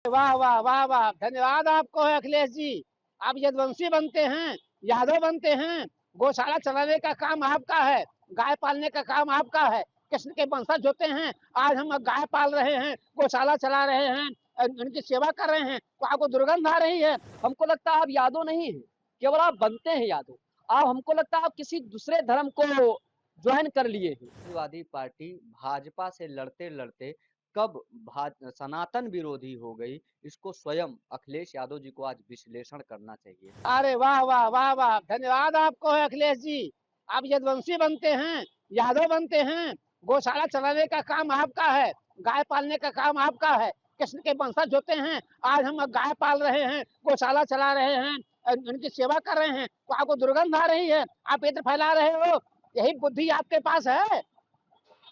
वाह वाह वाह वाह, धन्यवाद आपको है अखिलेश जी। आप यदुवंशी बनते हैं, यादव बनते हैं, गौशाला चलाने का काम आपका है, गाय पालने का काम आपका है, कृष्ण के वंशज होते हैं। आज हम गाय पाल रहे हैं, गौशाला चला रहे हैं, उनकी सेवा कर रहे हैं, तो आपको दुर्गंध आ रही है। हमको लगता है आप यादव नहीं है, केवल आप बनते हैं यादव। आप, हमको लगता है आप किसी दूसरे धर्म को ज्वाइन कर लिए हैं। समाजवादी पार्टी भाजपा से लड़ते लड़ते कब सनातन विरोधी हो गई, इसको स्वयं अखिलेश यादव जी को आज विश्लेषण करना चाहिए। अरे वाह वाह वाह वाह, धन्यवाद आपको है अखिलेश जी। आप यदुवंशी बनते हैं, यादव बनते हैं, गौशाला चलाने का काम आपका है, गाय पालने का काम आपका है, कृष्ण के वंशज होते हैं। आज हम गाय पाल रहे हैं, गौशाला चला रहे हैं, उनकी सेवा कर रहे हैं, तो आपको दुर्गंध आ रही है, आप इत्र फैला रहे हो। यही बुद्धि आपके पास है।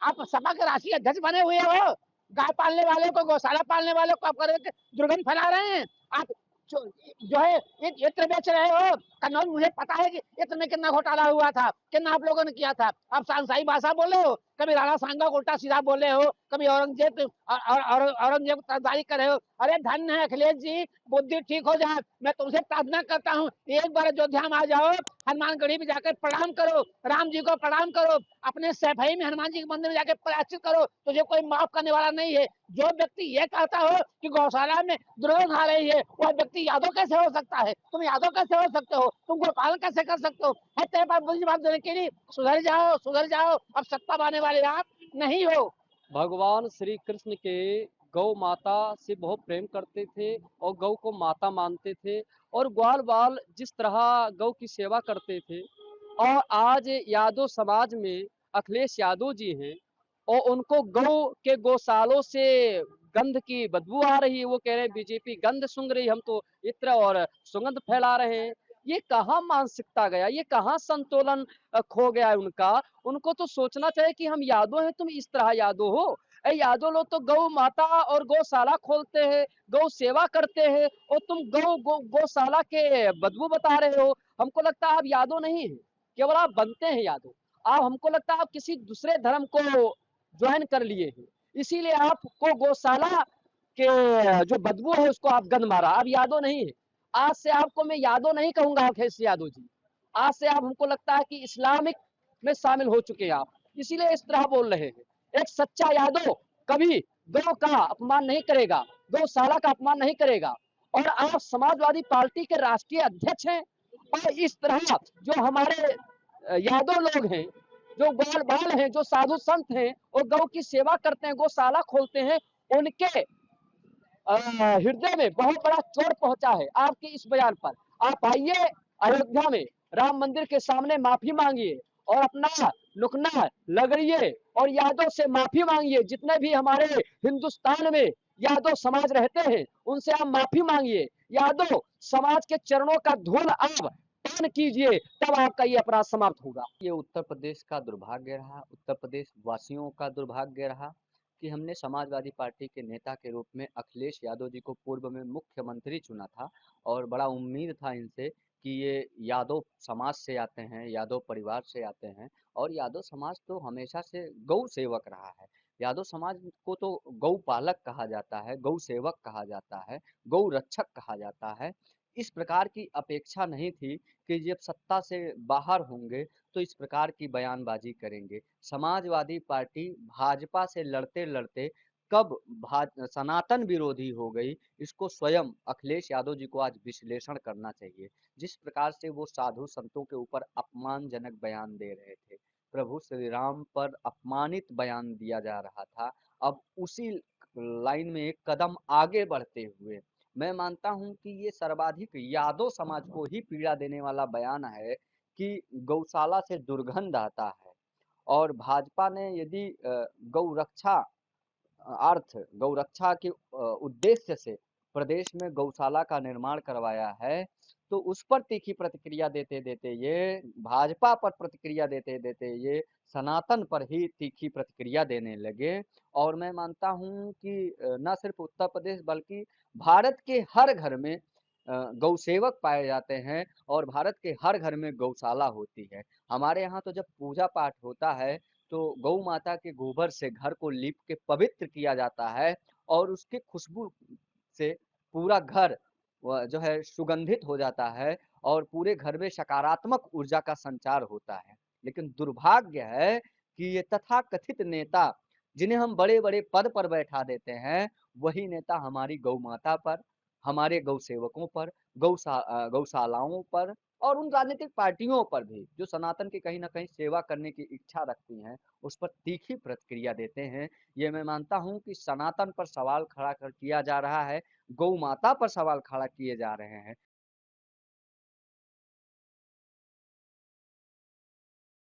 आप सपा के राष्ट्रीय अध्यक्ष बने हुए हो, गाय पालने वाले को, गौशाला पालने वाले को आप दुर्गंध फैला रहे हैं। आप जो है इत्र बेच रहे हो। कन्नौज, मुझे पता है कि इत्र में कितना घोटाला हुआ था, कितना आप लोगों ने किया था। आप सांसाई भाषा बोले हो, कभी राणा सांगा को उल्टा सीधा बोले हो, कभी औरंगजेब तरफदारी करे हो। अरे धन्य है अखिलेश जी, बुद्धि ठीक हो जाए। मैं तुमसे प्रार्थना करता हूँ, एक बार अयोध्या में आ जाओ, हनुमानगढ़ी में जाकर प्रणाम करो, राम जी को प्रणाम करो, अपने सैफई में हनुमान जी के मंदिर में जाकर प्रायश्चित करो, तुझे कोई माफ करने वाला नहीं है। जो व्यक्ति ये कहता हो कि गौशाला में दुर्गंध आ रही है, वह व्यक्ति यादव कैसे हो सकता है? तुम यादव कैसे हो सकते हो? तुम गोपालन कैसे कर सकते हो? है तेरे पास बुद्धि जवाब देने के लिए? सुधर जाओ, सुधर जाओ, अब सत्ता पाने वाले आप नहीं हो। भगवान श्री कृष्ण के गौ माता से बहुत प्रेम करते थे और गौ को माता मानते थे, और ग्वाल बाल जिस तरह गौ की सेवा करते थे। और आज यादव समाज में अखिलेश यादव जी हैं, और उनको गौ के गौशालों से गंध की बदबू आ रही है। वो कह रहे हैं बीजेपी गंध सूंघ रही, हम तो इत्र और सुगंध फैला रहे हैं। ये कहाँ मानसिकता गया, ये कहाँ संतुलन खो गया है उनका। उनको तो सोचना चाहिए कि हम यादव हैं, तुम इस तरह यादव हो। ए यादव लोग तो गौ माता और गौशाला खोलते हैं, गौ सेवा करते हैं, और तुम गौशाला के बदबू बता रहे हो। हमको लगता है आप यादव नहीं है, केवल आप बनते हैं यादव। आप, हमको लगता है आप किसी दूसरे धर्म को ज्वाइन कर लिए हैं, इसीलिए आपको गौशाला के जो बदबू है उसको आप गंद मारा। आप यादव नहीं है। आज से आपको मैं यादव नहीं कहूंगा अखिलेश यादव जी। आज से आप, हमको लगता है कि इस्लामिक में शामिल हो चुके हैं आप, इसीलिए इस तरह बोल रहे हैं। एक सच्चा यादव कभी गौ का अपमान नहीं करेगा, गौशाला का अपमान नहीं करेगा। और आप समाजवादी पार्टी के राष्ट्रीय अध्यक्ष हैं, और इस तरह जो हमारे यादव लोग हैं, जो ग्वाल बाल हैं, जो साधु संत हैं और गौ की सेवा करते हैं, गौशाला खोलते हैं, उनके हृदय में बहुत बड़ा चोट पहुंचा है आपके इस बयान पर। आप आइए अयोध्या में राम मंदिर के सामने माफी मांगिए, और अपना लुकना लगड़िए, और यादव से माफी मांगिए। जितने भी हमारे हिंदुस्तान में यादव समाज रहते हैं, उनसे आप माफी मांगिए। यादव समाज के चरणों का धूल आप पान कीजिए, तब आपका ये अपराध समाप्त होगा। ये उत्तर प्रदेश का दुर्भाग्य रहा, उत्तर प्रदेश वासियों का दुर्भाग्य रहा कि हमने समाजवादी पार्टी के नेता के रूप में अखिलेश यादव जी को पूर्व में मुख्यमंत्री चुना था, और बड़ा उम्मीद था इनसे कि ये यादव समाज से आते हैं, यादव परिवार से आते हैं। और यादव समाज तो हमेशा से गौ सेवक रहा है। यादव समाज को तो गौ पालक कहा जाता है, गौ सेवक कहा जाता है, गौ रक्षक कहा जाता है। इस प्रकार की अपेक्षा नहीं थी कि जब सत्ता से बाहर होंगे तो इस प्रकार की बयानबाजी करेंगे। समाजवादी पार्टी भाजपा से लड़ते लड़ते कब सनातन विरोधी हो गई, इसको स्वयं अखिलेश यादव जी को आज विश्लेषण करना चाहिए। जिस प्रकार से वो साधु संतों के ऊपर अपमानजनक बयान दे रहे थे, प्रभु श्री राम पर अपमानित बयान दिया जा रहा था, अब उसी लाइन में एक कदम आगे बढ़ते हुए मैं मानता हूं कि ये सर्वाधिक यादव समाज को ही पीड़ा देने वाला बयान है कि गौशाला से दुर्गंध आता है। और भाजपा ने यदि गौ रक्षा के उद्देश्य से प्रदेश में गौशाला का निर्माण करवाया है, तो उस पर तीखी प्रतिक्रिया देते देते ये, भाजपा पर प्रतिक्रिया देते देते ये सनातन पर ही तीखी प्रतिक्रिया देने लगे। और मैं मानता हूँ कि न सिर्फ उत्तर प्रदेश बल्कि भारत के हर घर में गौ सेवक पाए जाते हैं, और भारत के हर घर में गौशाला होती है। हमारे यहाँ तो जब पूजा पाठ होता है तो गौ माता के गोबर से घर को लीप के पवित्र किया जाता है, और उसकी खुशबू से पूरा घर जो है सुगंधित हो जाता है और पूरे घर में सकारात्मक ऊर्जा का संचार होता है। लेकिन दुर्भाग्य है कि ये तथाकथित नेता जिन्हें हम बड़े-बड़े पद पर बैठा देते हैं, वही नेता हमारी गौ माता पर, हमारे गौ सेवकों पर, गौशालाओं पर और उन राजनीतिक पार्टियों पर भी जो सनातन की कहीं न कहीं सेवा करने की इच्छा रखती हैं, उस पर तीखी प्रतिक्रिया देते हैं। ये मैं मानता हूँ कि सनातन पर सवाल खड़ा किया जा रहा है, गौ माता पर सवाल खड़ा किए जा रहे हैं।